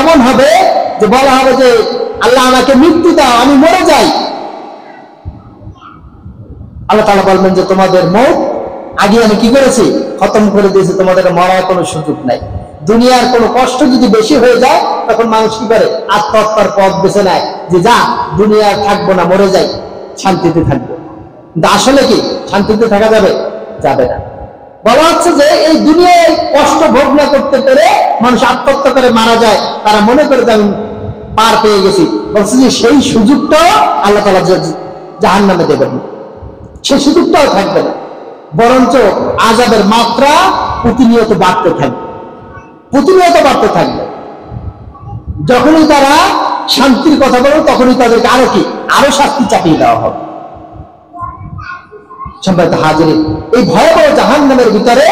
এমন হবে যে বলা হবে যে আল্লাহ আমাকে মৃত্যু দাও, আমি মরে যাই। আল্লাহ তাআলা বলবেন যে তোমাদের মওত আগে আমি কি করেছি, খতম করে দিয়েছি, তোমাদের মরার কোনো সুযোগ নাই। দুনিয়ার কোনো কষ্ট যদি বেশি হয়ে যায় তখন মানুষ কি করে, আত্মহত্যার পথ বেছে নেয় যে যা দুনিয়ায় থাকবো না, মরে যাই, শান্তিতে থাকবো। কিন্তু আসলে কি শান্তিতে থাকা যাবে? যাবে না। বলা হচ্ছে যে এই দুনিয়ায় কষ্ট ভোগ না করতে পেরে মানুষ আত্মহত্যা করে মারা যায়, তারা মনে করে যে আমি পার পেয়ে গেছি। বলছে যে সেই সুযোগটাও আল্লাহ তাআলা জাহান্নামে দেবেন না, সেই সুযোগটাও থাকবে না, বরঞ্চ আযাবের মাত্রা প্রতিনিয়ত বাড়তে থাকবে, প্রতিনিয়ত বাড়তে থাকবে। যখনই তারা শান্তির কথা বলবে তখনই তাদেরকে আরো শাস্তি চাপিয়ে দেওয়া হবে। সম্মানিত হাজিরিন, এই ভয়াবহ জাহান্নামের ভিতরে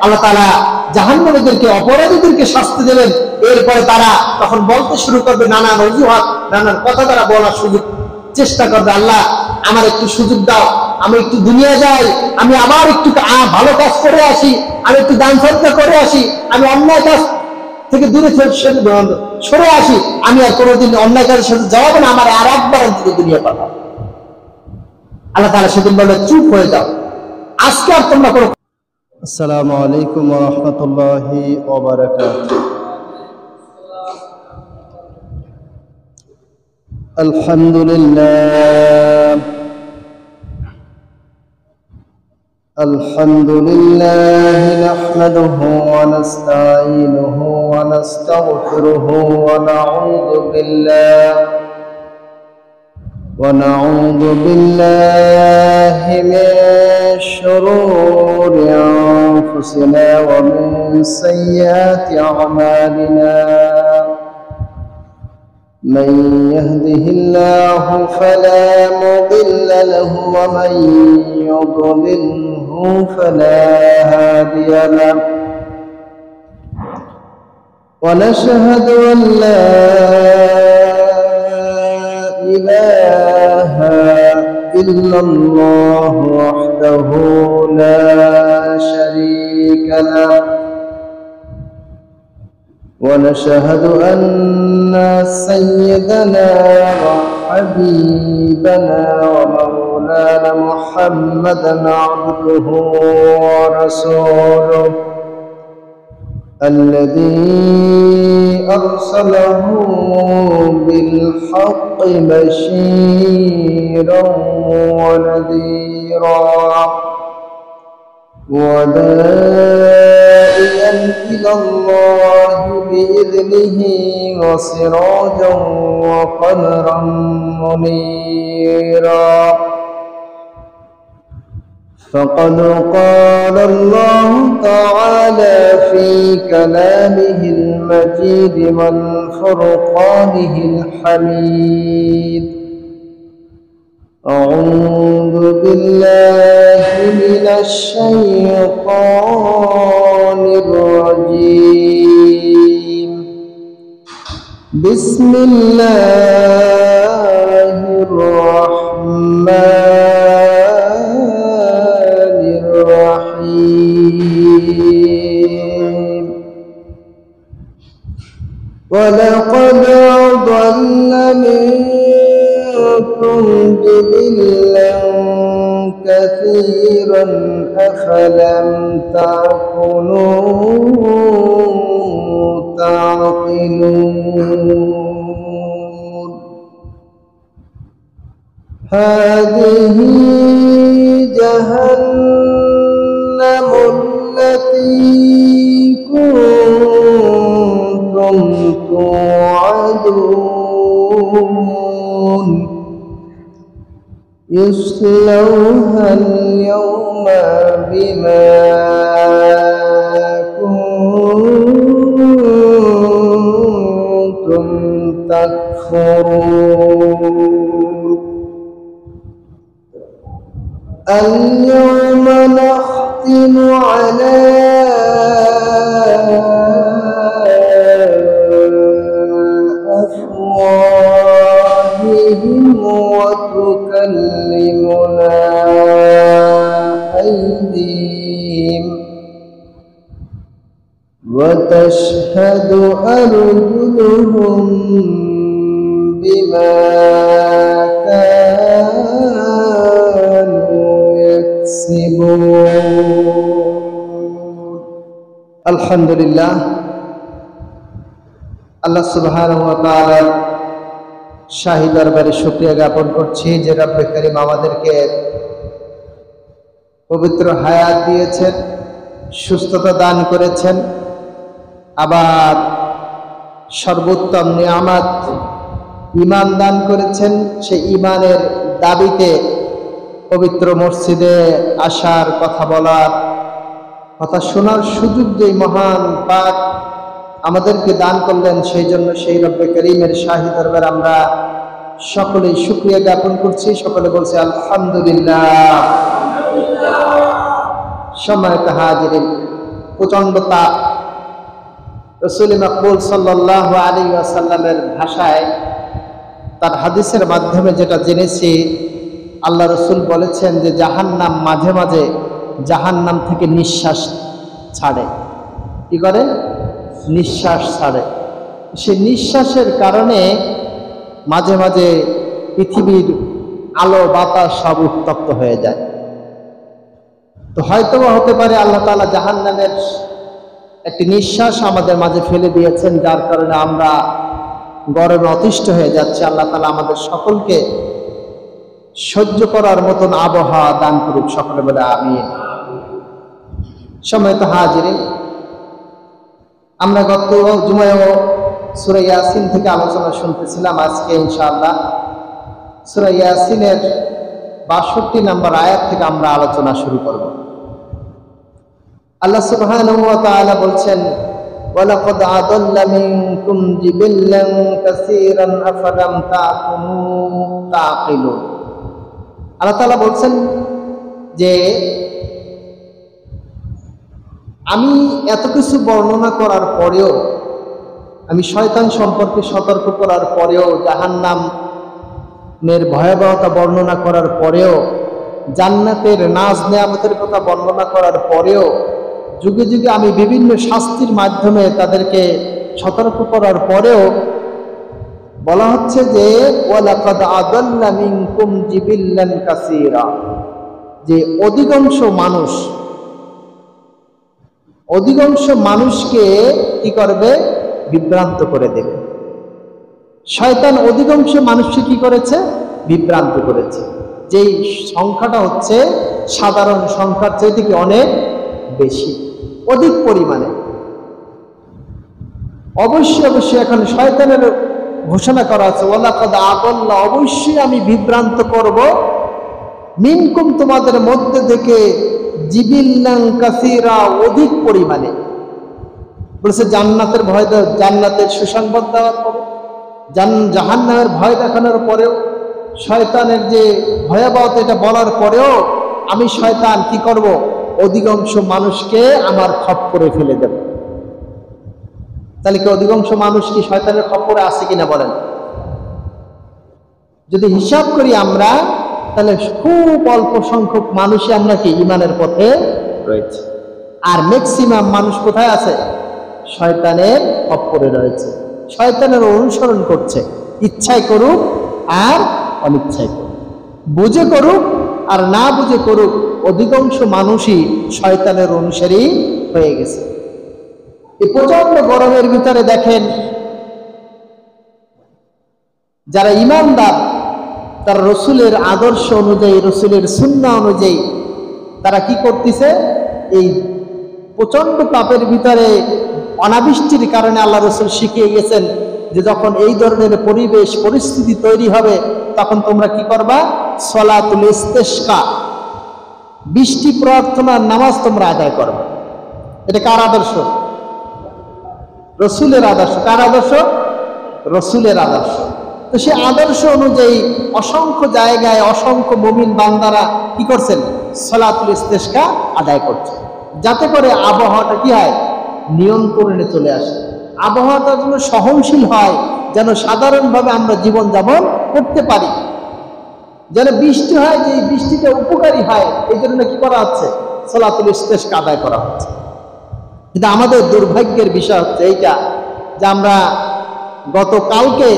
আল্লাহ তাআলা জাহান্নামীদেরকে, অপরাধীদেরকে শাস্তি দেবেন। এরপরে তারা তখন বলতে শুরু করবে, নানান অজুহাত, নানান কথা তারা বলার সুযোগ চেষ্টা করবে, আল্লাহ আমার একটু সুযোগ দাও, আমি একটু দুনিয়া যাই, আমি আবার একটু ভালো কাজ করে আসি, আমি একটু দান সদকা করে আসি, আমি অন্যায় কাজ থেকে দূরে সরে আসি, আমি আর কোনোদিন অন্যায় কাজের সাথে যাবো না, আমার আর একবার অন্তত দুনিয়া পাঠাও। আল্লাহ তাআলা সেদিন বলে চুপ হয়ে যাও, আজকে আর তোমরা কোনো। আসসালামু আলাইকুম ওয়া রাহমাতুল্লাহি ওয়া বারাকাতুহু। আলহামদুলিল্লাহ নাহমাদুহু ওয়া নাস্তাঈনুহু ওয়া নাস্তাগফিরুহু ونعوذ بالله من شرور أنفسنا ومن سيئات أعمالنا من يهده الله فلا مضل له ومن يضلله فلا هادي له ونشهد أن لا إله إلا الله وحده لا شريك له ونشهد أن سيدنا وحبيبنا ومولانا محمدا عبده ورسوله الذي أرسله بالحق بشيرا ونذيرا وداعيا إلى الله بإذنه وسراجا وقمرا منيرا فقد قال الله تعالى في كلامه المجيد والفرقانه الحميد أعوذ بالله من الشيطان الرجيم بسم الله الرحمن الرحيم ولقد أضل منكم جبلا كثيرا أفلم تعقلون هذه جهنم التي كنتم توعدون يصلوها اليوم بما كنتم تكفرون اليوم نختم على أفواههم وتكلمنا أيديهم وتشهد وتشهد أرجلهم بما كانوا يكسبون الحمد لله আল্লাহ সুবহানাহু ওয়া তাআলার শাহী দরবারে শুকরিয়া জ্ঞাপন করছি যে রব্বে কারীম আমাদেরকে পবিত্র হায়াত দিয়েছেন, সুস্থতা দান করেছেন, আবার সর্বোত্তম নিয়ামত ঈমান দান করেছেন। সেই ঈমানের দাবিতে পবিত্র মসজিদে আসার, কথা বলার, কথা শোনার সুযোগ যে মহান পাক আমাদেরকে দান করলেন, সেই জন্য সেই রব্বে কারীমের শাহী দরবারে আমরা সকলেই শুকরিয়া জ্ঞাপন করছি। সকলে বলছে আলহামদুলিল্লাহ। সম্মানিত হাজিরিন, প্রচণ্ড তাপ। রাসূল মাকবুল সাল্লাল্লাহু আলাইহি ওয়াসাল্লামের ভাষায়, তার হাদিসের মাধ্যমে যেটা জেনেছি, আল্লাহ রসুল বলেছেন যে জাহান্নাম মাঝে মাঝে জাহান্নাম থেকে নিঃশ্বাস ছাড়ে। কি করে? নিঃশ্বাস ছাড়ে। সে নিঃশ্বাসের কারণে মাঝে মাঝে পৃথিবীর আলো বাতাস সব উত্তপ্ত হয়ে যায়। তো হয়তোবা হতে পারে আল্লাহ তাআলা জাহান্নামের একটি নিঃশ্বাস আমাদের মাঝে ফেলে দিয়েছেন, যার কারণে আমরা গরমে অতিষ্ঠ হয়ে যাচ্ছে। আল্লাহ তাআলা আমাদের সকলকে সহ্য করার মতন আবহাওয়া দান করুক, সকলে বলে আমিন। সম্মানিত হাজিরিন, আমরা গত জুমায়ও সূরা ইয়াসিন থেকে আলোচনা শুনতেছিলাম। আজকে ইনশাআল্লাহ সূরা ইয়াসিনের ৬২ নম্বর আয়াত থেকে আমরা আলোচনা শুরু করব। আল্লাহ সুবহানাহু ওয়া তাআলা বলছেন, ওয়ালাকাদ আদাল্লা মিনকুম জিবিল্লান কাসীরান আফালাম তাআকিলুন। আল্লাহ তাআলা বলছেন যে আমি এত কিছু বর্ণনা করার পরেও, আমি শয়তান সম্পর্কে সতর্ক করার পরেও, জাহান্নামের ভয়াবহতা বর্ণনা করার পরেও, জান্নাতের নাজ নেয়ামতের কথা বর্ণনা করার পরেও, যুগে যুগে আমি বিভিন্ন শাস্তির মাধ্যমে তাদেরকে সতর্ক করার পরেও বলা হচ্ছে যে ওয়ালাকাদ আদাল্লা মিনকুম জিবিল্লান কাসীরা, যে অধিকাংশ মানুষকে কি করবে? বিভ্রান্ত করে দেবে। শয়তান অধিকাংশ মানুষকে কি করেছে? বিভ্রান্ত করেছে। যেই সংখ্যাটা হচ্ছে সাধারণ সংখ্যার চাইতে কি অনেক বেশি, অধিক পরিমাণে। অবশ্যই এখন শয়তানের ঘোষণা করা আছে, ওয়ালাকাদ আদাল্লা, অবশ্যই আমি বিভ্রান্ত করব, মিনকুম, তোমাদের মধ্যে থেকে, জিবিল্লান কাসীরা, অধিক পরিমাণে। বলেছে জান্নাতের ভয়, জান্নাতের সুসংবাদ দেওয়ার পরে, জাহান্নামের ভয় দেখানোর পরেও, শয়তানের যে ভয়াবহতা এটা বলার পরেও আমি শয়তান কি করব? অধিকাংশ মানুষকে আমার খপ্পরে ফেলে দেব। তাহলে কি অধিকাংশ মানুষ কি শয়তানের খপ্পরে আছে কিনা বলেন? যদি হিসাব করি আমরা, তাহলে খুব অল্প সংখ্যক মানুষই আমরা কি ঈমানের পথে রয়েছে, আর ম্যাক্সিমাম মানুষ কোথায় আছে? শয়তানের খপ্পরে রয়েছে, শয়তানের অনুসরণ করছে। ইচ্ছায় করুক আর অনিচ্ছায় করুক, বুঝে করুক আর না বুঝে করুক, অধিকাংশ মানুষই শয়তানের অনুসারী হয়ে গেছে। এই প্রচন্ড গরমের ভিতরে দেখেন, যারা ঈমানদার, তারা রসুলের আদর্শ অনুযায়ী, রসুলের সুন্নাহ অনুযায়ী তারা কি করতেছে? এই প্রচন্ড তাপের ভিতরে, অনাবৃষ্টির কারণে আল্লাহ রসুল শিখিয়ে গেছেন যে যখন এই ধরনের পরিবেশ পরিস্থিতি তৈরি হবে, তখন তোমরা কি করবা? সলাতুল ইস্তেসকা, বৃষ্টি প্রার্থনার নামাজ তোমরা আদায় করবে। এটা কার আদর্শ? রসুলের আদর্শ। কার আদর্শ? রসুলের আদর্শ। তো সে আদর্শ অনুযায়ী অসংখ্য জায়গায় অসংখ্য মুমিন বান্দারা কি করছেন? সলাতুল ইস্তেসকা আদায় করছে, যাতে করে আবহাওয়াটা কি হয়? নিয়ন্ত্রণে চলে আসে, আবহাওয়াটা যেন সহনশীল হয়, যেন সাধারণভাবে আমরা জীবনযাপন করতে পারি, যেন বৃষ্টি হয়, যে বৃষ্টিটা উপকারী হয়, এই জন্য কি করা হচ্ছে? সলাতুল ইস্তেসকা আদায় করা হচ্ছে। কিন্তু আমাদের দুর্ভাগ্যের বিষয় হচ্ছে এইটা যে আমরা গতকালকে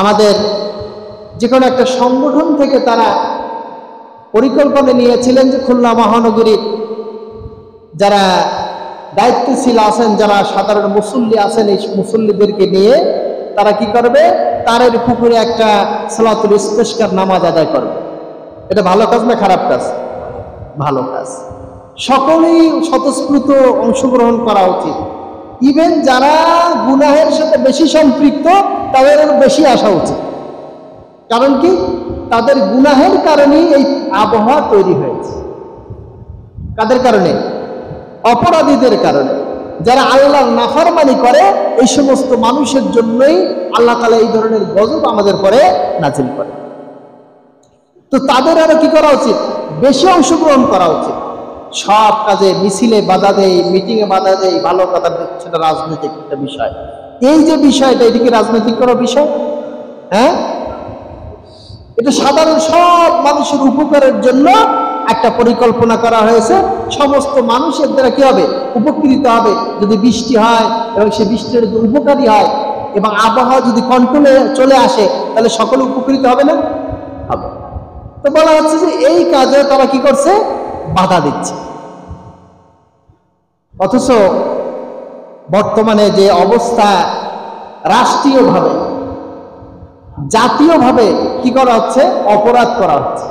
আমাদের যে কোনো একটা সংগঠন থেকে তারা পরিকল্পনা নিয়েছিলেন যে খুলনা মহানগরীর যারা দায়িত্বশীল আছেন, যারা সাধারণ মুসল্লি আছেন, এই মুসল্লিদেরকে নিয়ে তারা কি করবে, তারের পুকুরে একটা সালাতুল ইস্তেসকার নামাজ আদায় করবে। এটা ভালো কাজ না খারাপ কাজ? ভালো কাজ। সকলেই স্বতঃস্ফূর্ত অংশগ্রহণ করা উচিত। ইভেন যারা গুনাহের সাথে বেশি সম্পৃক্ত তাদের বেশি আসা উচিত। কারণ কি, তাদের গুনাহের কারণেই এই আবহাওয়া তৈরি হয়েছে। কাদের কারণে? অপরাধীদের কারণে। যারা আল্লাহর নাফরমানি করে এই সমস্ত মানুষের জন্যই আল্লাহ তাআলা এই ধরনের গজব আমাদের পরে নাজিল করে। তো তাদের আরো কি করা উচিত? বেশি অংশগ্রহণ করা উচিত। সব কাজে মিছিলে বাধা দেয়, মিটিংয়ে বাধা দেয়, ভালো কথা, সেটা রাজনৈতিক একটা বিষয়। এই যে বিষয়টা, এটা কি রাজনৈতিক করার বিষয়? হ্যাঁ, এটা সাধারণ সব মানুষের উপকারের জন্য একটা পরিকল্পনা করা হয়েছে। সমস্ত মানুষের দ্বারা কি হবে? উপকৃত হবে। যদি বৃষ্টি হয় এবং সে বৃষ্টির যদি উপকারী হয় এবং আবহাওয়া যদি কন্ট্রোলে চলে আসে, তাহলে সকলে উপকৃত হবে না? হবে। তো বলা হচ্ছে যে এই কাজে তারা কি করছে? বাধা দিচ্ছে। অথচ বর্তমানে যে অবস্থা, রাষ্ট্রীয়ভাবে জাতীয়ভাবে কি করা হচ্ছে? অপরাধ করা হচ্ছে।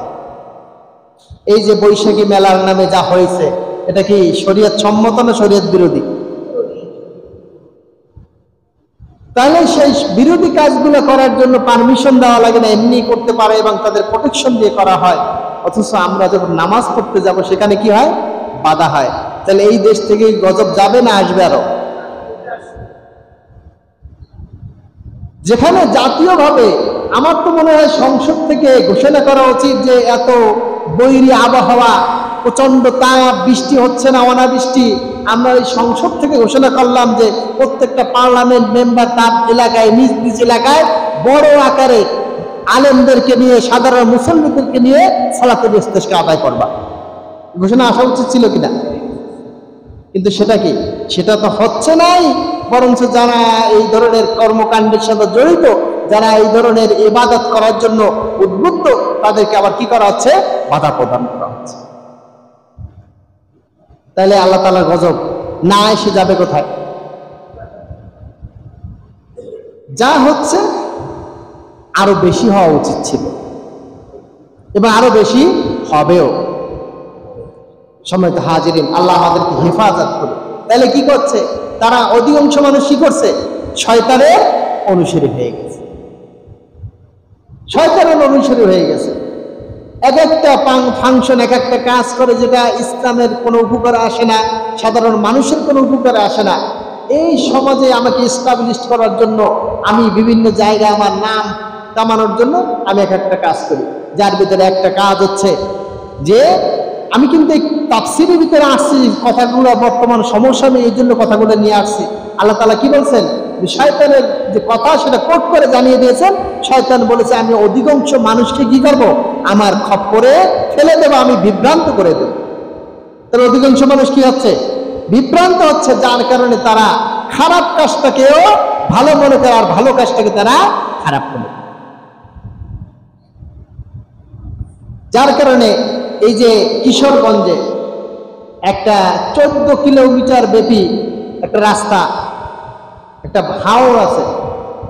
এই যে বৈশাখী মেলার নামে যা হয়েছে, এটা কি শরীয়ত সম্মত না শরীয়ত বিরোধী? তাহলে সেই বিরোধী কাজগুলো করার জন্য পারমিশন দেওয়া লাগে না, এমনি করতে পারে এবং তাদের প্রোটেকশন দিয়ে করা হয়। অথচ আমরা যখন নামাজ পড়তে যাব সেখানে কি হয়? বাধা হয়। তাহলে এই দেশ থেকে গজব যাবে না আসবে আরো? যেখানে জাতীয়ভাবে আমার তো মনে হয় সংসদ থেকে ঘোষণা করা উচিত যে এত বৈরী আবহাওয়া, প্রচন্ড তাপ, বৃষ্টি হচ্ছে না, অনাবৃষ্টি, আমরা এই সংসদ থেকে ঘোষণা করলাম যে প্রত্যেকটা পার্লামেন্ট মেম্বার তার এলাকায়, নিজ নিজ এলাকায় বড় আকারে আলেমদেরকে নিয়ে, সাধারণ মুসল্লিদেরকে নিয়ে সালাতুল ইস্তেসকা আদায় করবা। ঘোষণা আসা উচিত ছিল কিনা? কিন্তু সেটা কি? সেটা তো হচ্ছে নাই। বরঞ্চ যারা এই ধরনের কর্মকাণ্ডের সাথে জড়িত, যারা এই ধরনের ইবাদত করার জন্য উদ্বুদ্ধ, তাদেরকে আবার কি করা হচ্ছে? বাধা প্রদান করা হচ্ছে। তাহলে আল্লাহ তাআলার গজব না এসে যাবে কোথায়? যা হচ্ছে আরো বেশি হওয়া উচিত ছিল এবং আরো বেশি হবেও। সম্মানিত হাজিরিন, আল্লাহ আমাদেরকে হেফাজত করে। তাহলে কি করছে তারা? অধিকাংশ মানুষ কি করছে? শয়তানের অনুসারী হয়ে গেছে। শয়তানের অনুসারী হয়ে গেছে। এক একটা ফাংশন, এক একটা কাজ করে যেটা ইসলামের কোনো উপকারে আসে না, সাধারণ মানুষের কোনো উপকারে আসে না। এই সমাজে আমাকে এস্টাবলিশ করার জন্য আমি বিভিন্ন জায়গায় আমার নাম কামানোর জন্য আমি এক একটা কাজ করি। যার ভিতরে একটা কাজ হচ্ছে যে আমি কিন্তু এই তাফসীরের ভিতরে আসছি, কথাগুলো বর্তমান সমস্যা, আমি এই জন্য কথাগুলো নিয়ে আসছি। আল্লাহ তাআলা কি বলছেন? শয়তানের যে কথা সেটা কোট করে জানিয়ে দিয়েছেন। শয়তান বলেছে আমি অধিকাংশ মানুষকে কি করব? আমার খপ্পরে ফেলে দেব, আমি বিভ্রান্ত করে দেব। তাহলে অধিকাংশ মানুষ কি হচ্ছে? বিভ্রান্ত হচ্ছে, যার কারণে তারা খারাপ কাজটাকেও ভালো মনে করে আর ভালো কাজটাকে তারা খারাপ মনে করে। যার কারণে এই যে কিশোরগঞ্জে একটা 14 কিলোমিটার ব্যাপী একটা রাস্তা, একটা হাওর আছে,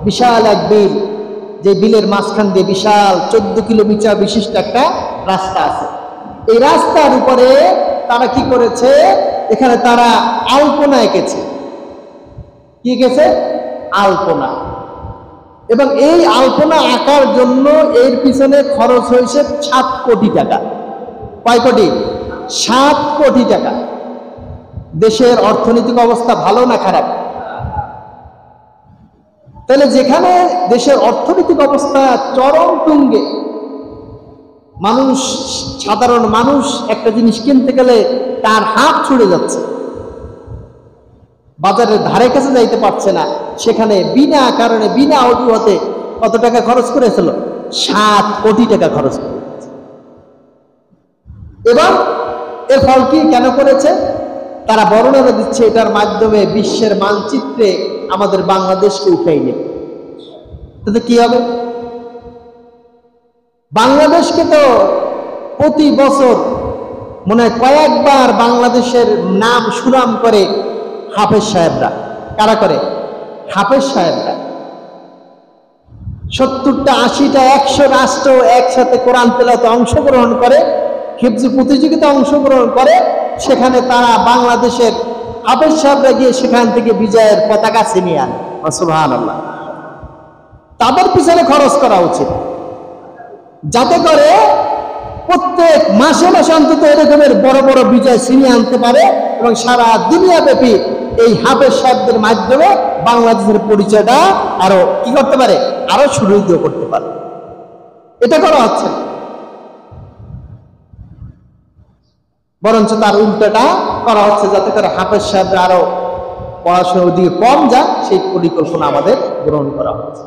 বিশাল এক বিল, যে বিলের মাঝখান দিয়ে বিশাল 14 কিলোমিটার বিশিষ্ট একটা রাস্তা আছে। এই রাস্তার উপরে তারা কি করেছে? এখানে তারা আলপনা এঁকেছে। কি এঁকেছে? আলপনা। এবং এই আলপনা আঁকার জন্য এর পিছনে খরচ হয়েছে 7 কোটি টাকা। কয় কোটি? 7 কোটি টাকা। দেশের অর্থনৈতিক অবস্থা ভালো না খারাপ? তাহলে যেখানে দেশের অর্থনৈতিক অবস্থা চরম তুঙ্গে, মানুষ, সাধারণ মানুষ একটা জিনিস কিনতে গেলে তার হাত ছুড়ে যাচ্ছে, বাজারের ধারে কাছে যাইতে পারছে না, সেখানে বিনা কারণে, বিনা অজুহাতে কত টাকা খরচ করেছিল? 7 কোটি টাকা খরচ করেছে। এবং এর ফল কি কেন করেছে? তারা বর্ণনা দিচ্ছে এটার মাধ্যমে বিশ্বের মানচিত্রে আমাদের বাংলাদেশকে উঠাই নেবে। তাতে কি হবে? বাংলাদেশকে তো প্রতি বছর মনে হয় কয়েকবার বাংলাদেশের নাম সুনাম করে হাফেজ সাহেবরা। কারা করে? হাফেজ সাহেবরা। 70টা 80টা 100 রাষ্ট্র একসাথে কোরআন তেলাওয়াতে অংশগ্রহণ করে, হিফজ প্রতিযোগিতা অংশগ্রহণ করে, সেখানে তারা বাংলাদেশের হাফেজ সাহেবরা গিয়ে সেখান থেকে বিজয়ের পতাকা ছিনিয়ে আনে। সুবহানাল্লাহ। তাদের পিছনে খরচ করা উচিত, যাতে করে প্রত্যেক মাসে মাসে অন্তত এরকমের বড় বড় বিজয় ছিনিয়ে আনতে পারে এবং সারা দুনিয়াব্যাপী এই হাফেজ সাহেবদের মাধ্যমে বাংলাদেশের পরিচয়টা আরো কি করতে পারে, আরো সুদৃঢ় করতে পারে। এটা করা হচ্ছে, বরঞ্চ তার উল্টাটা করা হচ্ছে, যাতে করে হাফেজ সাহেবরা আরো পড়াশোনার দিকে কম যাক, সেই পরিকল্পনা আমাদের গ্রহণ করা হচ্ছে।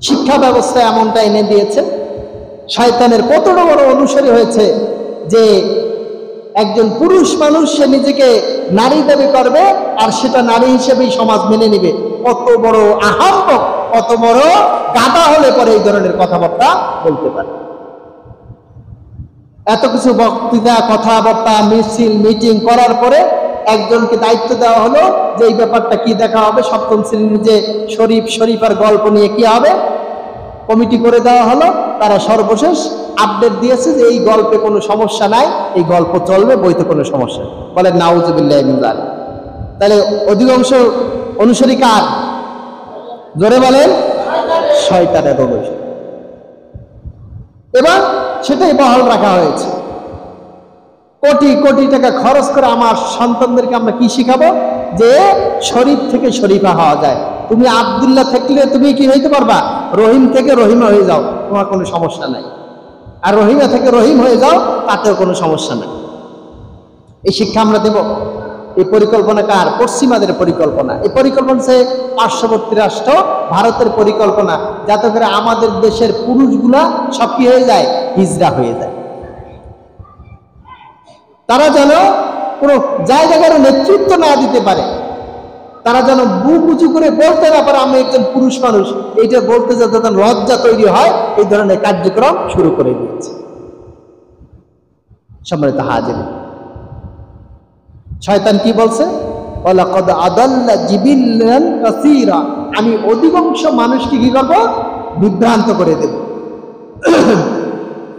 শিক্ষা ব্যবস্থা এমনটা এনে দিয়েছে, শয়তানের কতটা বড় অনুসারী হয়েছে যে একজন পুরুষ মানুষ সে নিজেকে নারী দাবি করবে আর সেটা নারী হিসেবেই সমাজ মেনে নিবে। কত বড় আহাম্মক, কত বড় গাধা হলে পরে এই ধরনের কথাবার্তা বলতে পারে। এত কিছু বক্তৃতা, কথাবার্তা, মিছিল, মিটিং করার পরে একজনকে দায়িত্ব দেওয়া হলো যে এই ব্যাপারটা কি দেখা হবে, সপ্তম শ্রেণীর যে শরীফার গল্প নিয়ে কি হবে, কমিটি করে দেওয়া হলো। তারা সর্বশেষ আপডেট দিয়েছে যে এই গল্পে কোনো সমস্যা নাই, এই গল্প চলবে, বইতে কোনো সমস্যা। বলে নাউজুবিল্লাহি মিন যালিক। তাহলে অধিকাংশ অনুসারী কার? জোরে বলেন, শয়তানের অনুসারী। এবার সেটাই বহাল রাখা হয়েছে। কোটি কোটি টাকা খরচ করে আমার সন্তানদেরকে আমরা কি শিখাবো? যে শরীফ থেকে শরীফা হওয়া যায়। তুমি আব্দুল্লাহ থাকলে তুমি কি হইতে পারবা? রহিম থেকে রহিমা হয়ে যাও, তোমার কোনো সমস্যা নাই। আর রহিমা থেকে রহিম হয়ে যাও, তাতেও কোনো সমস্যা নাই। এই শিক্ষা আমরা দেব? এই পরিকল্পনা কার? পশ্চিমাদের পরিকল্পনা। এই পরিকল্পনা সে পার্শ্ববর্তী রাষ্ট্র ভারতের পরিকল্পনা, যাতে করে আমাদের দেশের পুরুষগুলা সব কি হয়ে যায়? হিজড়া হয়ে যায়। তারা যেন কোনো জায়গার নেতৃত্ব না দিতে পারে, তারা যেন বুক উঁচু করে বলতে না পারে আমি একজন পুরুষ মানুষ। এইটা বলতে যাতে লজ্জা তৈরি হয়, এই ধরনের কার্যক্রম শুরু করে দিয়েছে। সম্মানিত হাজির, শয়তান কি বলছে? ওয়ালাকাদ আদাল্লা জিবিল্লান কাসীরা, আমি অধিকাংশ মানুষকে কি করব? বিভ্রান্ত করে দেব।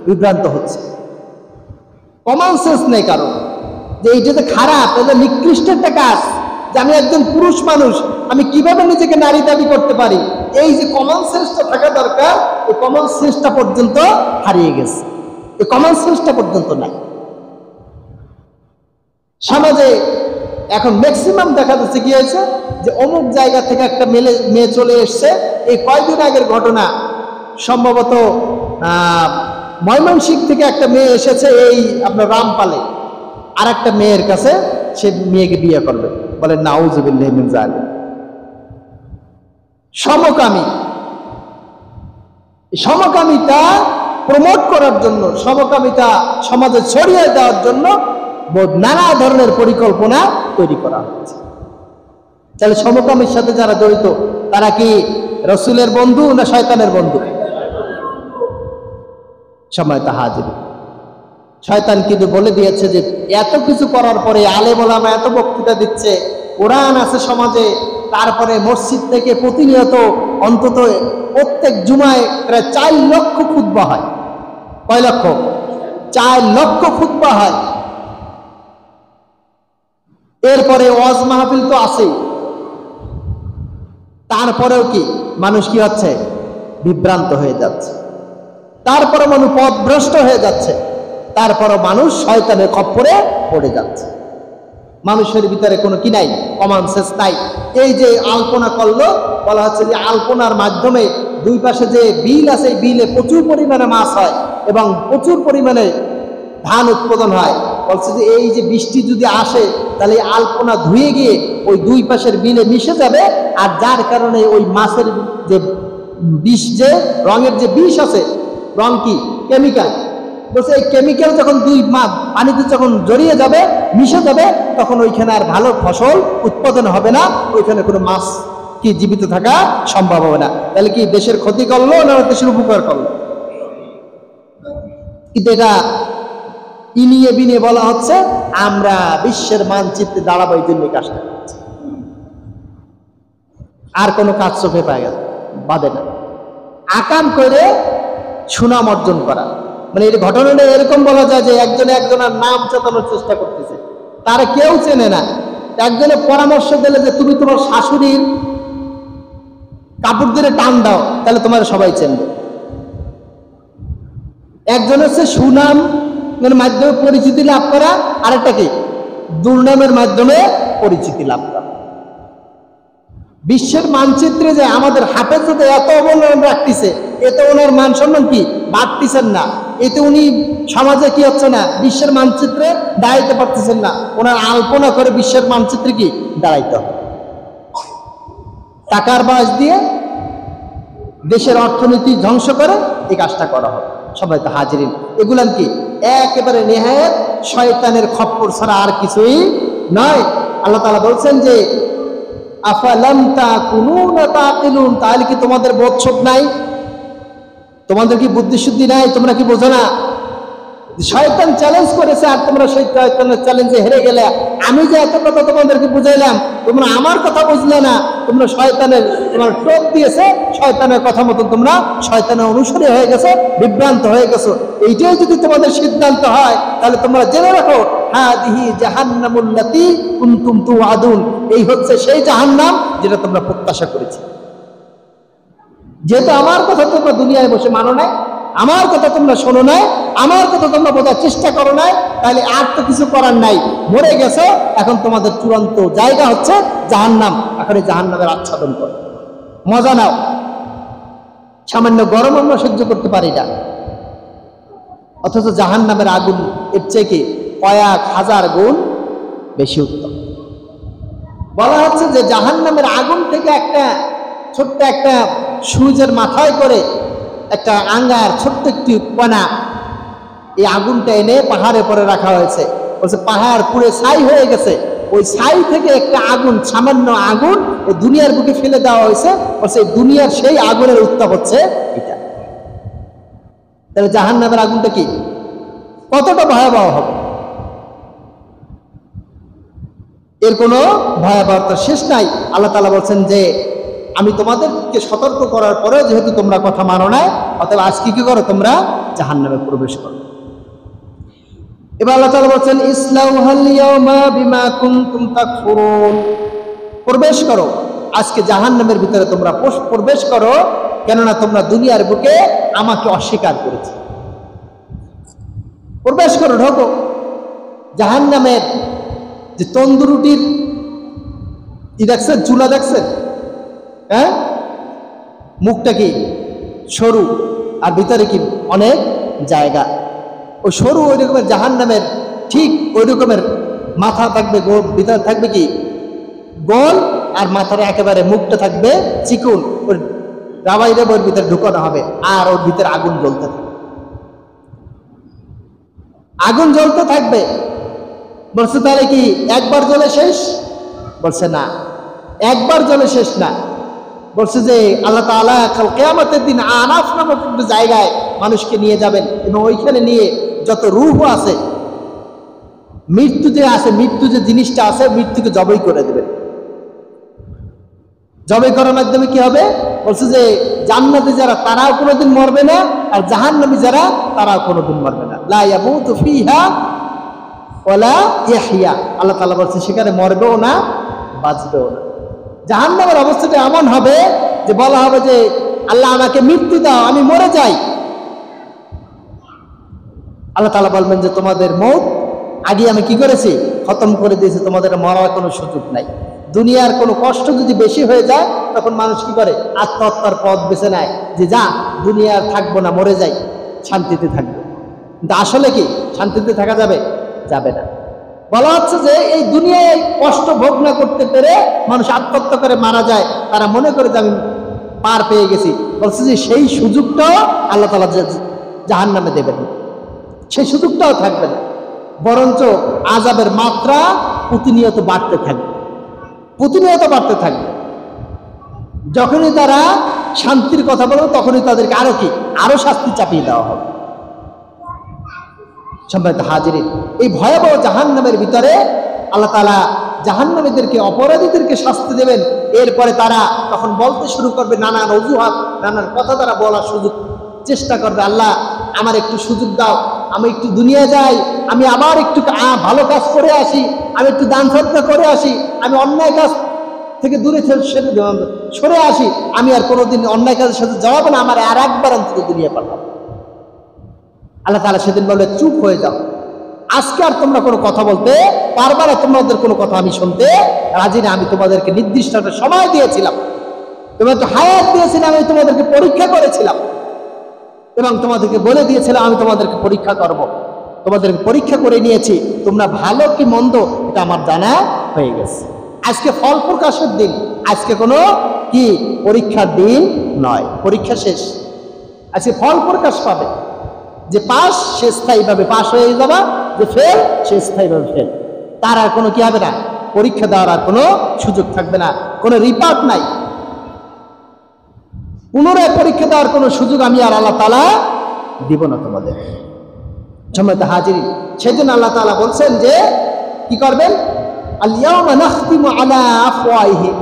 বিভ্রান্ত হচ্ছে, কমন সেন্স নেই কারণ, যে এইটাতে খারাপ, এটা নিকৃষ্ট একটা কাজ, যে আমি একজন পুরুষ মানুষ, আমি কিভাবে নিজেকে নারী দাবি করতে পারি, এই যে কমন সেন্সটা থাকা দরকার, এই কমন সেন্সটা পর্যন্ত হারিয়ে গেছে। এই কমন সেন্সটা পর্যন্ত নাই সমাজে। এখন ম্যাক্সিমাম দেখা যাচ্ছে কি হয়েছে, যে অমুক জায়গা থেকে একটা মেয়ে চলে এসছে। এই কয়েকদিন আগের ঘটনা, সম্ভবত ময়মনসিংহ থেকে একটা মেয়ে এসেছে এই আপনার রামপালে, আর একটা মেয়ের কাছে সে মেয়েকে বিয়ে করবে। বলে নাউজুবিল্লাহি মিন যালিক। সমকামী, সমকামিতা প্রমোট করার জন্য, সমকামিতা সমাজে ছড়িয়ে দেওয়ার জন্য নানা ধরনের পরিকল্পনা তৈরি করা হচ্ছে। তাহলে সমকামীর সাথে যারা জড়িত, তারা কি রাসূলের বন্ধু না শয়তানের বন্ধু? সম্মানিত হাজির, শয়তান কিন্তু বলে দিয়েছে যে এত কিছু করার পরে, আলেম ওলামা এত বক্তৃতা দিচ্ছে, কোরআন আছে সমাজে, তারপরে মসজিদ থেকে প্রতিনিয়ত অন্তত প্রত্যেক জুমায় প্রায় 4 লক্ষ খুতবা হয়। কয় লক্ষ? 4 লক্ষ খুতবা হয়। এরপরে ওয়াজ মাহফিল তো আছেই, তারপরেও কি মানুষ কি হচ্ছে? বিভ্রান্ত হয়ে যাচ্ছে। তারপরে মানুষ পথভ্রষ্ট হয়ে যাচ্ছে। তারপরও মানুষ শয়তানের খপ্পরে পড়ে যাচ্ছে। মানুষের ভিতরে কোনো কি নাই? কমন সেন্স নাই। এই যে আলপনা করলো, বলা হচ্ছে যে আলপনার মাধ্যমে দুই পাশে যে বিল আছে, এই বিলে প্রচুর পরিমাণে মাছ হয় এবং প্রচুর পরিমাণে ধান উৎপাদন হয়। বলছে যে এই যে বৃষ্টি যদি আসে, তাহলে আলপনা ধুয়ে গিয়ে ওই দুই পাশের বিলে মিশে যাবে, আর যার কারণে ওই মাছের যে বিষ, যে রঙের যে বিষ আছে, রং কি কেমিক্যাল, বলছে এই কেমিক্যাল যখন দুই পানিতে যখন জড়িয়ে যাবে, মিশে যাবে, তখন ওইখানে আর ভালো ফসল উৎপাদন হবে না, ওইখানে কোনো মাছ কি জীবিত থাকা সম্ভব হবে না। তাহলে কি দেশের ক্ষতি করলো না দেশের উপকার করলো? কিন্তু এটা ইনিয়ে বিনিয়ে বলা হচ্ছে আমরা বিশ্বের মানচিত্রে দাঁড়াবো, এই জন্য কাজটা করছি। আর কোনো কাজ চোখে পায় গেল বাদে না, আকাম করে সুনাম অর্জন করা। মানে এই ঘটনাটা এরকম বলা যায় যে একজনের নাম চেতানোর চেষ্টা করতেছে, তারা কেউ চেনে না। একজনের পরামর্শ দিলে যে তুমি তোমার শাশুড়ির কাপড় ধরে টান দাও, তাহলে তোমার সবাই চেনবে। একজন হচ্ছে সুনাম মাধ্যমে পরিচিতি লাভ করা, আরেকটা কি দুর্নামের মাধ্যমে পরিচিতি লাভ করা। বিশ্বের মানচিত্রে যে আমাদের হাফেজ যদি এত অবদান রাখতেছে, এতে ওনার মান সম্মান কি বাড়তেছেন না, এতে উনি সমাজে কি হচ্ছে না, বিশ্বের মানচিত্রে দাঁড়াইতে পারতেছেন না। ওনার আলপনা করে বিশ্বের মানচিত্রে কি দাঁড়াইতে হবে। টাকার বাস দিয়ে দেশের অর্থনীতি ধ্বংস করে এই কাজটা করা হবে। সবাই তো হাজিরিন, এগুলান কি একেবারে নেহায়েত শয়তানের খপ্পর ছাড়া আর কিছুই নয়। আল্লাহ তাআলা বলছেন যে আফালাম তাকুনুনা তাকিলুন, তাহলে কি তোমাদের বোধশোধ নাই, তোমাদের কি বুদ্ধিশুদ্ধি নাই, তোমরা কি বোঝো না? শয়তান চ্যালেঞ্জ করেছে আর তোমরা সেই শয়তানের চ্যালেঞ্জে হেরে গেলে। আমি যে এত কথা তোমাদেরকে বুঝাইলাম, তোমরা আমার কথা বুঝলে না, তোমরা শয়তানের তোমার টোপ দিয়েছে, শয়তানের কথা মতো তোমরা শয়তানের অনুসারী হয়ে গেছো, বিভ্রান্ত হয়ে গেছো। এইটাই যদি তোমাদের সিদ্ধান্ত হয়, তাহলে তোমরা জেনে রাখো হাদিহি জাহান্নামুল্লাতী কুনতুম তুআদুন, এই হচ্ছে সেই জাহান্নাম যেটা তোমরা প্রত্যাশা করেছি। যেহেতু আমার কথা তোমরা দুনিয়ায় বসে মানো নাই, আমার কথা তোমরা শোনো নাই, আমার কথা তোমরা বোঝার চেষ্টা করো নাই, তাহলে আর তো কিছু করার নাই, মরে গেছো। এখন তোমাদের চূড়ান্ত জায়গা হচ্ছে জাহান্নাম। এখন এই জাহান্নামের আচ্ছাদন করো, মজা নাও। সামান্য গরম আমরা সহ্য করতে পারি না, অথচ জাহান্নামের আগুন এর চেয়ে কি কয়েক হাজার গুণ বেশি উত্তম। বলা হচ্ছে যে জাহান্নামের আগুন থেকে একটা ছোট্ট একটা সূর্যের মাথায় করে একটা আঙ্গার ছোট্ট একটি কণা, এই আগুনটা এনে পাহাড়ের পরে রাখা হয়েছে। বলছে পাহাড় পুড়ে ছাই হয়ে গেছে, ওই ছাই থেকে একটা আগুন, সামান্য আগুন ওই দুনিয়ার বুকে ফেলে দেওয়া হয়েছে। বলছে দুনিয়ার সেই আগুনের উত্তাপ হচ্ছে এটা। তাহলে জাহান্নামের আগুনটা কি কতটা ভয়াবহ হবে, এর কোনো ভয়াবহতার শেষ নাই। আল্লাহ তাআলা বলছেন যে আমি তোমাদেরকে সতর্ক করার পরেও যেহেতু তোমরা কথা মানো না, অতএব আজকে কি করো, তোমরা জাহান্নামে প্রবেশ করো। এবার আল্লাহ তাআলা বলছেন ইসলাউহাল ইয়াওমা বিমা কুনতুম তাকফুরুন, প্রবেশ করো আজকে জাহান্নামের ভিতরে, তোমরা প্রবেশ করো, কেননা তোমরা দুনিয়ার বুকে আমাকে অস্বীকার করেছো। প্রবেশ করো, ঢোকো। জাহান্নামের যে তন্দুরুটির দেখছেন, চুলা দেখছেন, হ্যাঁ, মুখটা কি সরু আর ভিতরে কি অনেক জায়গা। ওই সরু ওই রকমের জাহান্নামের ঠিক ওই রকমের মাথা থাকবে গোল, ভিতরে থাকবে কি গোল, আর মাথার একেবারে মুখটা থাকবে চিকুন। ওর রাবাই রেব ওর ভিতরে ঢুকানো হবে, আর ওর ভিতরে আগুন জ্বলতে থাকবে, আগুন জ্বলতে থাকবে। বলছে তাহলে কি একবার জ্বলে শেষ? বলছে না, একবার জ্বলে শেষ না। বলছে যে আল্লাহ তাআলা কাল কিয়ামতের দিন আরাফ নামক একটা জায়গায় মানুষকে নিয়ে যাবেন, এবং ওইখানে নিয়ে যত রূহ আছে, মৃত্যু যে আছে, মৃত্যু যে জিনিসটা আছে, মৃত্যুকে জবাই করে দেবেন। জবাই করার মাধ্যমে কি হবে? বলছে যে জান্নাতে যারা তারাও কোনোদিন মরবে না, আর জাহান্নামী যারা তারাও কোনোদিন মরবে না। লা ইয়ামুতু ফিহা ওয়ালা ইয়াহইয়া, আল্লাহ তাআলা বলছে সেখানে মরবেও না, বাঁচবেও না। জাহান্নামের অবস্থাটা এমন হবে যে বলা হবে যে আল্লাহ আমাকে মৃত্যু দাও, আমি মরে যাই। আল্লাহ তাআলা বলবেন যে তোমাদের মওত আগে আমি কি করেছি, খতম করে দিয়েছি, তোমাদের মরার কোনো সুযোগ নাই। দুনিয়ার কোনো কষ্ট যদি বেশি হয়ে যায়, তখন মানুষ কি করে, আত্মহত্যার পথ বেছে নেয়, যে যা দুনিয়ার থাকবো না, মরে যাই, শান্তিতে থাকবো। কিন্তু আসলে কি শান্তিতে থাকা যাবে? যাবে না। বলা হচ্ছে যে এই দুনিয়ায় কষ্ট ভোগ না করতে পেরে মানুষ আত্মহত্যা করে মারা যায়, তারা মনে করে যে আমি পার পেয়ে গেছি। বলছে যে সেই সুযোগটাও আল্লাহ তাআলা জাহান্নামে দেবেন। সেই সুযোগটাও থাকবে না, বরঞ্চ আযাবের মাত্রা প্রতিনিয়ত বাড়তে থাকবে, প্রতিনিয়ত বাড়তে থাকবে। যখনই তারা শান্তির কথা বলবে তখনই তাদেরকে আরো শাস্তি চাপিয়ে দেওয়া হবে। সম্মানিত হাজিরিন, এই ভয়াবহ জাহান্নামের ভিতরে আল্লাহ তাআলা জাহান্নামীদেরকে, অপরাধীদেরকে শাস্তি দেবেন। এরপরে তারা তখন বলতে শুরু করবে, নানান অজুহাত, নানান কথা তারা বলার সুযোগ চেষ্টা করবে, আল্লাহ আমার একটু সুযোগ দাও, আমি একটু দুনিয়া যাই, আমি আবার একটু ভালো কাজ করে আসি, আমি একটু দান সদকা করে আসি, আমি অন্যায় কাজ থেকে দূরে সরে আসি, আমি আর কোনোদিন অন্যায় কাজের সাথে জড়াবো না, আমার আর একবার অন্তত দুনিয়া পাঠাবো। আল্লাহ তাআলা সেদিন বলবে, চুপ হয়ে যাও, আজকে আর তোমরা কোনো কথা বলতে পারবে না, তোমাদের কোনো কথা আমি শুনতে রাজি না। আমি তোমাদেরকে নির্দিষ্ট একটা সময় দিয়েছিলাম, তোমাদেরকে হায়াত দিয়েছিলাম, আমি তোমাদেরকে পরীক্ষা করেছিলাম এবং তোমাদেরকে বলে দিয়েছিলাম আমি তোমাদেরকে পরীক্ষা করব। তোমাদেরকে পরীক্ষা করে নিয়েছি, তোমরা ভালো কি মন্দ এটা আমার জানা হয়ে গেছে। আজকে ফল প্রকাশের দিন, আজকে কোনো কি পরীক্ষার দিন নয়, পরীক্ষা শেষ। আজকে ফল প্রকাশ পাবে, যে পাস সে স্থায়ীভাবে পাস হয়ে যাবা, যে ফেল সে স্থায়ীভাবে ফেল। তার আর কোনো কি হবে না, পরীক্ষা দেওয়ার আর কোনো সুযোগ থাকবে না, কোনো রিপার্ট নাই, পুনরায় পরীক্ষা দেওয়ার কোনো সুযোগ আমি আর আল্লাহ তাআলা দিব না তোমাদের। সম্মানিত হাজিরিন, সেজন্য আল্লাহ তাআলা বলছেন যে কি করবেন, আল-ইয়াওমা নাখতিমু আলা আফওয়াহিহিম,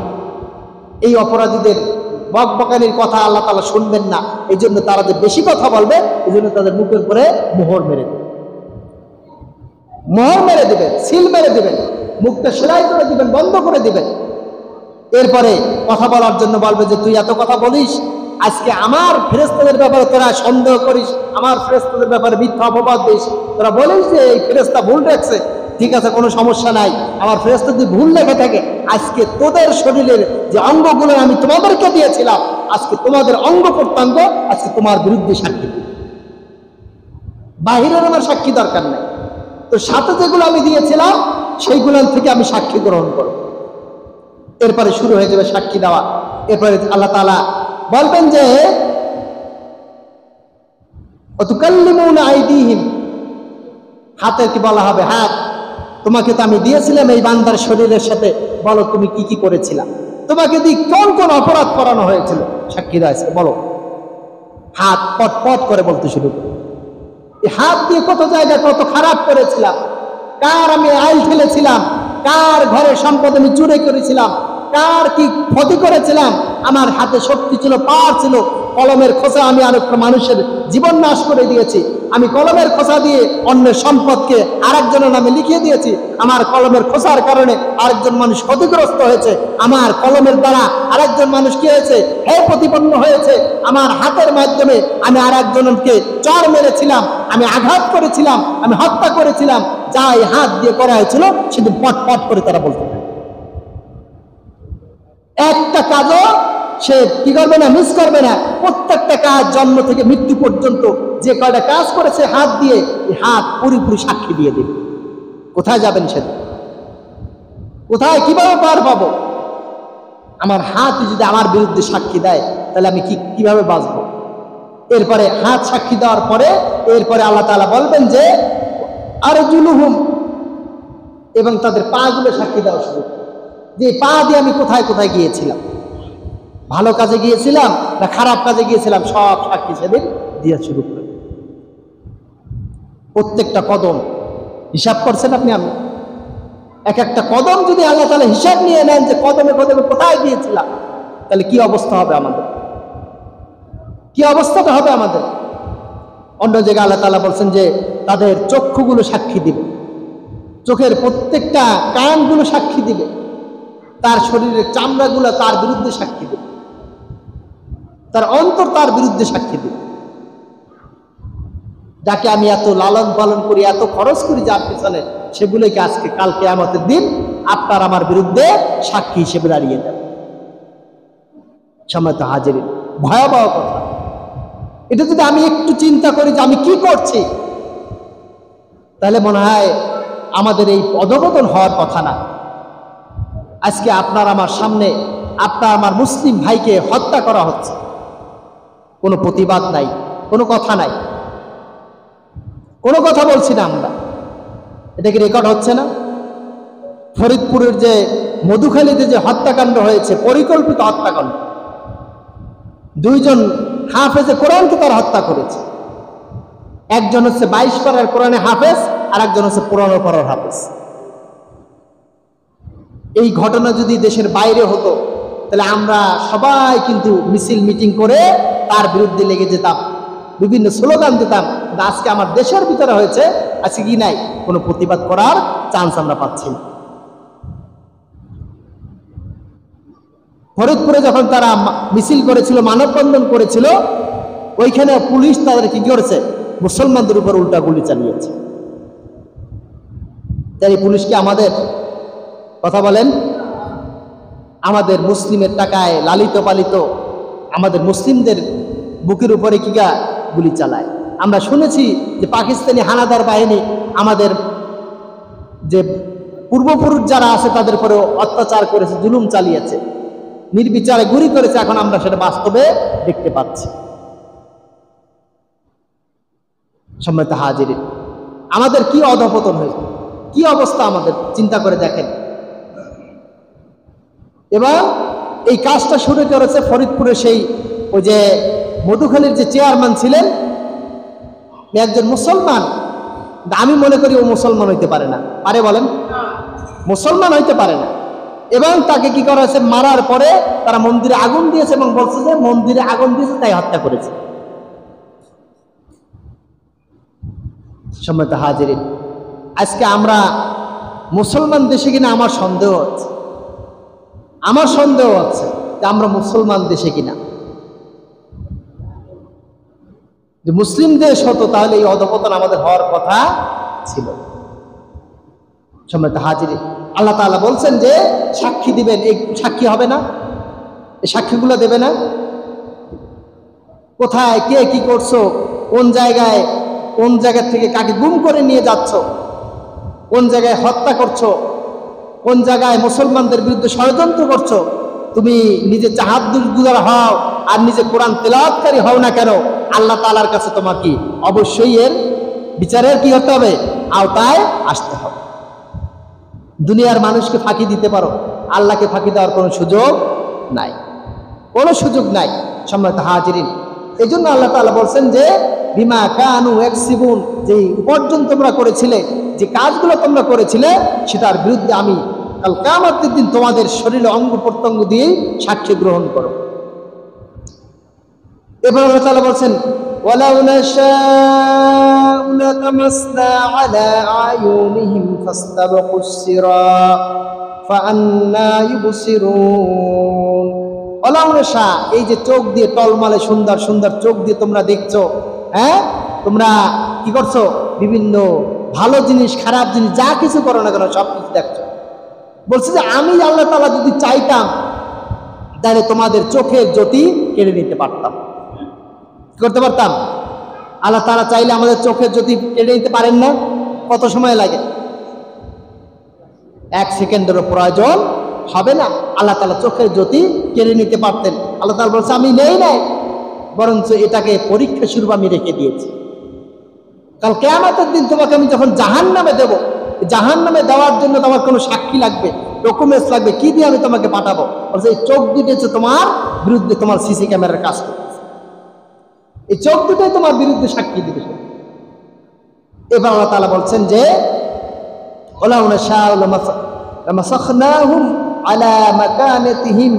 এই অপরাধীদের বকবকানির কথা আল্লাহ তাআলা শুনবেন না, এই জন্য তারা যে বেশি কথা বলবে, এই জন্য তাদের মুখের উপরে মোহর মেরে দেবেন, মোহর মেরে দেবেন, সিল মেরে দেবেন, মুখটা সেলাই করে দিবেন, বন্ধ করে দিবেন। এরপরে কথা বলার জন্য বলবে যে তুই এত কথা বলিস, আজকে আমার ফেরেশতাদের ব্যাপারে তোরা সন্দেহ করিস, আমার ফেরেশতাদের ব্যাপারে মিথ্যা অপবাদ দিস, তোরা বলিস যে এই ফেরেশতা ভুল রাখছে, ঠিক আছে কোনো সমস্যা নাই, আমার ফেরেশতা যদি ভুল লেখে থাকে, আজকে তোদের শরীরের যে অঙ্গগুলো আমি তোমাদেরকে দিয়েছিলাম, আজকে তোমাদের অঙ্গ প্রত্যঙ্গ আজকে তোমার বিরুদ্ধে সাক্ষী দিবে, বাহিরের আমার সাক্ষী দরকার নাই, তো সাথে যেগুলো আমি দিয়েছিলাম সেইগুলো থেকে আমি সাক্ষী গ্রহণ করব। এরপরে শুরু হয়ে যাবে সাক্ষী দেওয়া। এরপরে আল্লাহ তাআলা বলবেন যে ওয়াতুকাল্লিমুনা আইদিহিম, হাতের কি বলা হবে, হাত তোমাকে তো আমি দিয়েছিলাম এই বান্দার শরীরের সাথে, বলো তুমি কি কি করেছিলা, তোমাকে দিয়ে কোন কোন অপরাধ করানো হয়েছিল, সাক্ষী দেওয়া, বলো। হাত পট পট করে বলতে শুরু করে, এই হাত দিয়ে কত জায়গায় কত খারাপ করেছিলাম, কার আমি আইল ঠেলেছিলাম, কার ঘরের সম্পদ আমি চুরি করেছিলাম, কার কি ক্ষতি করেছিলাম, আমার হাতে শক্তি ছিল, পাওয়ার ছিল, কলমের খোসা আমি আরেকটা মানুষের জীবন নাশ করে দিয়েছি, আমি কলমের খোসা দিয়ে অন্যের সম্পদকে আরেকজনের নামে লিখিয়ে দিয়েছি, আমার কলমের খোসার কারণে আরেকজন মানুষ ক্ষতিগ্রস্ত হয়েছে, আমার কলমের দ্বারা আরেকজন মানুষ কি হয়েছে, হে প্রতিপন্ন হয়েছে, আমার হাতের মাধ্যমে আমি আরেকজনকে চর মেরেছিলাম, আমি আঘাত করেছিলাম, আমি হত্যা করেছিলাম, যা এই হাত দিয়ে করা হয়েছিল সেদিন পট পট করে তারা বলতে পারে। একটা কাজও সে কি করবে না, মিস করবে না, প্রত্যেকটা কাজ জন্ম থেকে মৃত্যু পর্যন্ত যে কয়টা কাজ করেছে হাত দিয়ে, হাত পুরোপুরি সাক্ষী দিয়ে দেবে। কোথায় যাবেন সেদিন, কোথায় কিভাবে পার পাবো? আমার হাত যদি আমার বিরুদ্ধে সাক্ষী দেয় তাহলে আমি কিভাবে বাঁচবো? এরপরে হাত সাক্ষী দেওয়ার পরে এরপরে আল্লাহ তাআলা বলবেন যে আরজুলুহুম, এবং তাদের পা গুলো সাক্ষী দেওয়া শুরু, যে পা দিয়ে আমি কোথায় কোথায় গিয়েছিলাম, ভালো কাজে গিয়েছিলাম না খারাপ কাজে গিয়েছিলাম, সব সাক্ষী সেদিন দিয়ে শুরু করে। প্রত্যেকটা কদম হিসাব করছেন আপনি, আমি এক একটা কদম যদি আল্লাহ তাআলা হিসাব নিয়ে নেন যে কদমে কদমে কোথায় গিয়েছিলাম, তাহলে কি অবস্থা হবে আমাদের, কি অবস্থাটা হবে আমাদের? অন্য জায়গায় আল্লাহ তাআলা বলছেন যে তাদের চক্ষুগুলো সাক্ষী দিবে, চোখের প্রত্যেকটা কানগুলো সাক্ষী দিবে, তার শরীরের চামড়াগুলো তার বিরুদ্ধে সাক্ষী দিবে, তার অন্তর তার বিরুদ্ধে সাক্ষী দিবে। যাকে আমি এত লালন পালন করি, এত খরচ করি যার পিছনে, সেগুলোকে আজকে কাল কিয়ামতের দিন আপনার আমার বিরুদ্ধে সাক্ষী হিসেবে দাঁড়িয়ে যাবে। সম্মানিত হাজিরিন, ভয়াবহ কথা। এটা যদি আমি একটু চিন্তা করি যে আমি কি করছি, তাহলে মনে হয় আমাদের এই অধঃপতন হওয়ার কথা না। আজকে আপনার আমার সামনে আপনার আমার মুসলিম ভাইকে হত্যা করা হচ্ছে, কোনো প্রতিবাদ নাই, কোনো কথা নাই, কোনো কথা বলছি না আমরা, এটা কি রেকর্ড হচ্ছে না? ফরিদপুরের যে মধুখালীতে যে হত্যাকাণ্ড হয়েছে, পরিকল্পিত হত্যাকাণ্ড, দুইজন হাফেজে কোরআনকে তার হত্যা করেছে। একজন হচ্ছে 22 পারার কোরআনে হাফেজ, আর একজন হচ্ছে 15 পারার হাফেজ। এই ঘটনা যদি দেশের বাইরে হতো তাহলে আমরা সবাই কিন্তু মিছিল মিটিং করে তার বিরুদ্ধে লেগে যেতাম, বিভিন্ন স্লোগান দিতাম। আজকে আমার দেশের ভিতরে হয়েছে, আজকে কি নাই, কোনো প্রতিবাদ করার চান্স আমরা পাচ্ছি না। ফরিদপুরে যখন তারা মিছিল করেছিল, মানববন্ধন করেছিল, ওইখানে পুলিশ তাদের কি করেছে, মুসলমানদের উপর উল্টা গুলি চালিয়েছে। তাই পুলিশ কি আমাদের কথা বলেন? আমাদের মুসলিমের টাকায় লালিত পালিত আমাদের মুসলিমদের বুকের উপরে কি গুলি চালায়। আমরা শুনেছি যে পাকিস্তানি হানাদার বাহিনী আমাদের যে পূর্বপুরুষ যারা আছে তাদের উপরে অত্যাচার করেছে, জুলুম চালিয়েছে, নির্বিচারে গুলি করেছে। এখন আমরা সেটা বাস্তবে দেখতে পাচ্ছি। সম্মানিত হাজিরিন, আমাদের কি অধঃপতন হয়েছে, কি অবস্থা আমাদের চিন্তা করে দেখেন। এবার এই কাজটা শুরু করেছে ফরিদপুরে সেই ওই যে মধুখালীর যে চেয়ারম্যান ছিলেন, একজন মুসলমান। আমি মনে করি ও মুসলমান হইতে পারে না। পারে বলেন? মুসলমান হইতে পারে না। এবং তাকে কি করা হয়েছে, মারার পরে তারা মন্দিরে আগুন দিয়েছে এবং বলছে যে মন্দিরে আগুন দিয়েছে তাই হত্যা করেছে। সম্মানিত হাজিরিন, আজকে আমরা মুসলমান দেশে কিনা আমার সন্দেহ আছে, আমার সন্দেহ আছে যে আমরা মুসলমান দেশে কিনা। যে মুসলিম দেশ হতো তাহলে এই অধঃপতন আমাদের হওয়ার কথা ছিল। সম্মানিত হাজিরিন, আল্লাহ তাআলা বলছেন যে সাক্ষী দিবেন, এই সাক্ষী হবে না, এই সাক্ষীগুলো দেবে না। কোথায় কে কি করছো, কোন জায়গা থেকে কাকে গুম করে নিয়ে যাচ্ছ, কোন জায়গায় হত্যা করছো, কোন জায়গায় মুসলমানদের বিরুদ্ধে ষড়যন্ত্র করছো, তুমি নিজে তাহাজ্জুদ গুজার হও আর নিজে কোরআন তেলাওয়াতকারী হও না কেন, আল্লাহ তাআলার কাছে তোমার কি অবশ্যই এর বিচারের কি হতে হবে, আওতায় আসতে হবে। দুনিয়ার মানুষকে ফাঁকি দিতে পারো, আল্লাহকে ফাঁকি দেওয়ার কোনো সুযোগ নাই, কোনো সুযোগ নাই। সম্মানিত হাজিরিন, এই জন্য আল্লাহ তাআলা বলছেন যে বিমা কানু ইয়াকসিবুন, যে উপার্জন তোমরা করেছিলে, যে কাজগুলো তোমরা করেছিলে, সেটার বিরুদ্ধে আমি কাল কিয়ামতের দিন তোমাদের শরীরে অঙ্গ প্রত্যঙ্গ দিয়ে সাক্ষ্য গ্রহণ করো। এবার আল্লাহ তাআলা বলছেন ওয়ালাউ নাশাউ লাতামাসনা আলা আয়ুনিহিম ফাস্তাবাকুস সিরাত ফাআন্না ইউবসিরুন। ওয়ালাউ নাশা, এই যে চোখ দিয়ে টলমলে সুন্দর সুন্দর চোখ দিয়ে তোমরা দেখছো, হ্যাঁ, তোমরা কি করছো, বিভিন্ন ভালো জিনিস খারাপ জিনিস যা কিছু করো না কেন সব কিছু দেখছো। বলছে যে আমি আল্লাহ তাআলা যদি চাইতাম তাহলে তোমাদের চোখের জ্যোতি কেড়ে নিতে পারতাম। কি করতে পারতাম? আল্লাহ তাআলা চাইলে আমাদের চোখের জ্যোতি কেড়ে নিতে পারেন না? কত সময় লাগে? 1 সেকেন্ডেরও প্রয়োজন হবে না। আল্লাহ তাআলা চোখের জ্যোতি কেড়ে নিতে পারতেন। আল্লাহ তাআলা বলছে আমি নেই নাই, বরঞ্চ এটাকে পরীক্ষা স্বরূপ আমি রেখে দিয়েছি। কাল কিয়ামতের দিন তোমাকে আমি যখন জাহান্নামে দেব, জাহান্নামে দেওয়ার জন্য তোমার কোনো সাক্ষী লাগবে, ডকুমেন্টস লাগবে, কি দিয়ে আমি তোমাকে পাঠাবো? বলছে এই চোখ দুটো হচ্ছে তোমার বিরুদ্ধে তোমার সিসি ক্যামেরার কাজ করতেছে, এই চোখ দুটোই তোমার বিরুদ্ধে সাক্ষী দিবে। এবার আল্লাহ তাআলা বলছেন যে ওয়ালাউ নাশাউ লামাসাখনাহুম আলা মাকানাতিহিম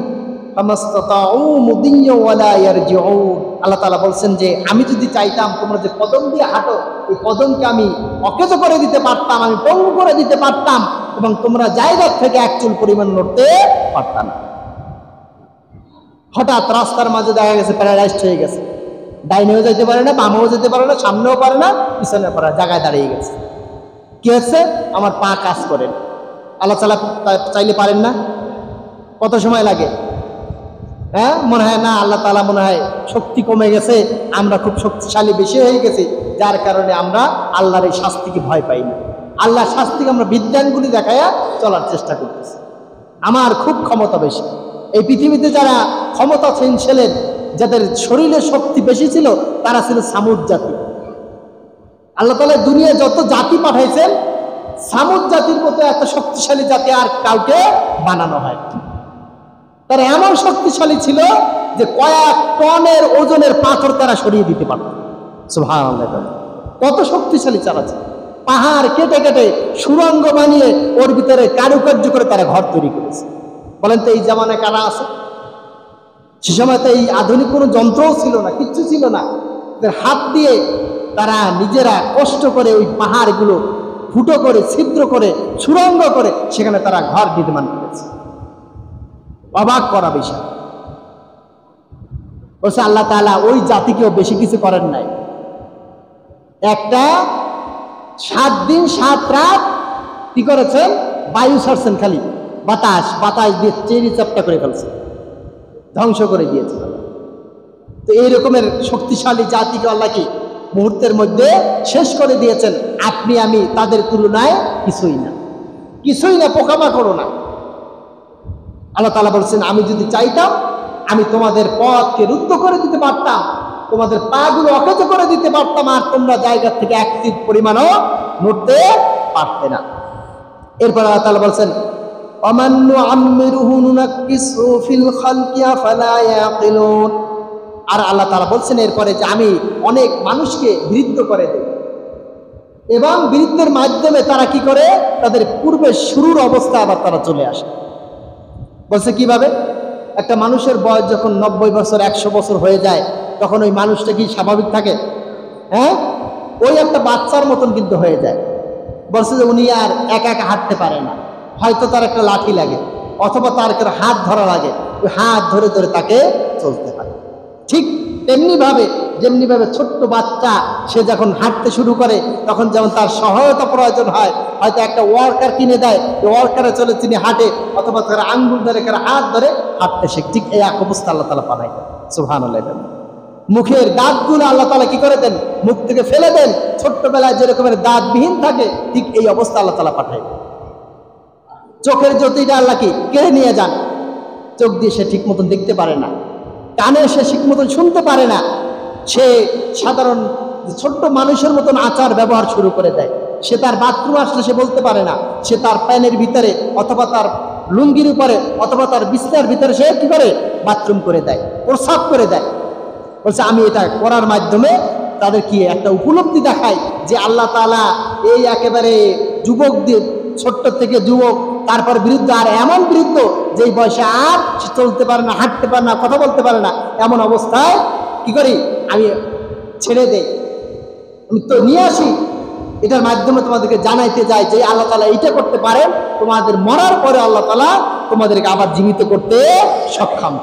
ফামাসতাতাউ মুদিয়্যা ওয়ালা ইয়ারজিউন। আল্লাহ তাআলা বলছেন যে আমি যদি চাইতাম তোমরা যে কদম দিয়ে হাঁটো, এই কদমকে আমি অকেজ করে দিতে পারতাম, আমি পঙ্গু করে দিতে পারতাম, এবং তোমরা জায়গা থেকে এক চুল পরিমাণ নড়তে পারতাম না। হঠাৎ রাস্তার মাঝে দেখা গেছে প্যারালাইজড হয়ে গেছে, ডাইনেও যেতে পারে না, বামেও যেতে পারে না, সামনেও পারে না, পিছনে পারে, জায়গায় দাঁড়িয়ে গেছে। কি হচ্ছে? আমার পা কাজ করে। আল্লাহ তাআলা চাইলে পারেন না? কত সময় লাগে? হ্যাঁ, মনে হয় না আল্লাহ তাআলা মনে হয় শক্তি কমে গেছে, আমরা খুব শক্তিশালী বেশি হয়ে গেছি, যার কারণে আমরা আল্লাহর এই শাস্তিকে ভয় পাই না। আল্লাহর শাস্তিকে আমরা বিদ্যাঙ্গুলি দেখাইয়া চলার চেষ্টা করতেছি। আমার খুব ক্ষমতা বেশি। এই পৃথিবীতে যারা ক্ষমতাসীন ছিলেন, যাদের শরীরে শক্তি বেশি ছিল, তারা ছিল সামুদ জাতি। আল্লাহ তাআলা দুনিয়ায় যত জাতি পাঠাইছেন, সামুদ জাতির মতো এত শক্তিশালী জাতি আর কাউকে বানানো হয়। তারা এমন শক্তিশালী ছিল যে কয়েক টনের ওজনের পাথর তারা সরিয়ে দিতে পারত। সুবহানাল্লাহ, কত শক্তিশালী তারা ছিল। পাহাড় কেটে কেটে সুড়ঙ্গ বানিয়ে ওর ভিতরে কারুকার্য করে তারা ঘর তৈরি করেছে। বলেন তো এই জামানায় কারা আছে? সে সময় তো এই আধুনিক কোনো যন্ত্রও ছিল না, কিচ্ছু ছিল না। হাত দিয়ে তারা নিজেরা কষ্ট করে ওই পাহাড়গুলো ফুটো করে, ছিদ্র করে, সুড়ঙ্গ করে সেখানে তারা ঘর নির্মাণ করেছে। অবাক করা বিষয়। বলছে আল্লাহ তাআলা ওই জাতিকেও বেশি কিছু করেন নাই। একটা 7 দিন 7 রাত কি করেছেন? বায়ু ছাড়ছেন, খালি বাতাস দিয়ে চেরি চাপটা করে ফেলছে, ধ্বংস করে দিয়েছে। তো এই রকমের শক্তিশালী জাতিকে আল্লাহ কি মুহূর্তের মধ্যে শেষ করে দিয়েছেন। আপনি আমি তাদের তুলনায় কিছুই না, পোকামাকড়ও না। আল্লাহ তাআলা বলছেন, আমি যদি চাইতাম আমি তোমাদের পথকে রুদ্ধ করে দিতে পারতাম, তোমাদের পাগুলো অকেজ করে দিতে পারতাম, আর তোমরা জায়গা থেকে এক চিত পরিমাণও নড়তে পারতে না। এরপর আল্লাহ তাআলা বলছেন, অমান্নু আম্মিরুহু নুনাক্কিসু ফিল খালকি আফালা ইয়াকিলুন। আর আল্লাহ তাআলা বলছেন এরপরে যে আমি অনেক মানুষকে বৃদ্ধ করে দেই, এবং বৃদ্ধের মাধ্যমে তারা কি করে? তাদের পূর্বে শুরুর অবস্থা আবার তারা চলে আসে। বলছে কিভাবে? একটা মানুষের বয়স যখন 90 বছর 100 বছর হয়ে যায়, তখন ওই মানুষটা কি স্বাভাবিক থাকে? হ্যাঁ, ওই একটা বাচ্চার মতন কিন্তু হয়ে যায়। বলছে যে উনি আর একা একা হাঁটতে পারে না, হয়তো তার একটা লাঠি লাগে অথবা তার একটা হাত ধরা লাগে, ওই হাত ধরে ধরে তাকে চলতে হয়। ঠিক যেমনিভাবে ছোট্ট বাচ্চা সে যখন হাঁটতে শুরু করে তখন যেমন তার সহায়তা প্রয়োজন হয়, হয়তো একটা ওয়ার্কার কিনে দেয়, ওয়ার্কারে চলে তিনি হাঁটে, অথবা তার আঙ্গুল ধরে হাত ধরে হাঁটতে শেখে। ঠিক এই এক অবস্থা আল্লাহ তাআলা পাঠায় দেন। সুবহানাল্লাহ। মুখের দাঁতগুলো আল্লাহ তাআলা কি করে দেন? মুখ থেকে ফেলে দেন। ছোট্টবেলায় যেরকমের দাঁতবিহীন থাকে, ঠিক এই অবস্থা আল্লাহ তাআলা পাঠায় দেন। চোখের জ্যোতিটা আল্লাহ কি কেড়ে নিয়ে যান, চোখ দিয়ে সে ঠিক মতন দেখতে পারে না, কানে সে ঠিক মতন শুনতে পারে না, সে সাধারণ ছোট্ট মানুষের মতন আচার ব্যবহার শুরু করে দেয়। সে তার বাথরুম আসলে সে বলতে পারে না, সে তার প্যানের ভিতরে অথবা তার লুঙ্গির উপরে অথবা তার বিছনার ভিতরে সে কি করে? বাথরুম করে দেয়, প্রস্রাব করে দেয়। বলছে আমি এটা করার মাধ্যমে তাদের কি একটা উপলব্ধি দেখাই যে আল্লাহ তাআলা এই একেবারে যুবকদের, ছোট্ট থেকে যুবক, তারপর বৃদ্ধ, আর এমন বৃদ্ধ যেই বয়সে আর চলতে পারে না, হাঁটতে পারে না, কথা বলতে পারে না, এমন অবস্থায় কি করি? আমি ছেড়ে দেই, আমি তো নিয়ে আসি। এটার মাধ্যমে তোমাদেরকে জানাইতে যাই যে আল্লাহ তাআলা এইটা করতে পারেন, তোমাদের মরার পরে আল্লাহ তাআলা তোমাদেরকে আবার জীবিত করতে সক্ষম।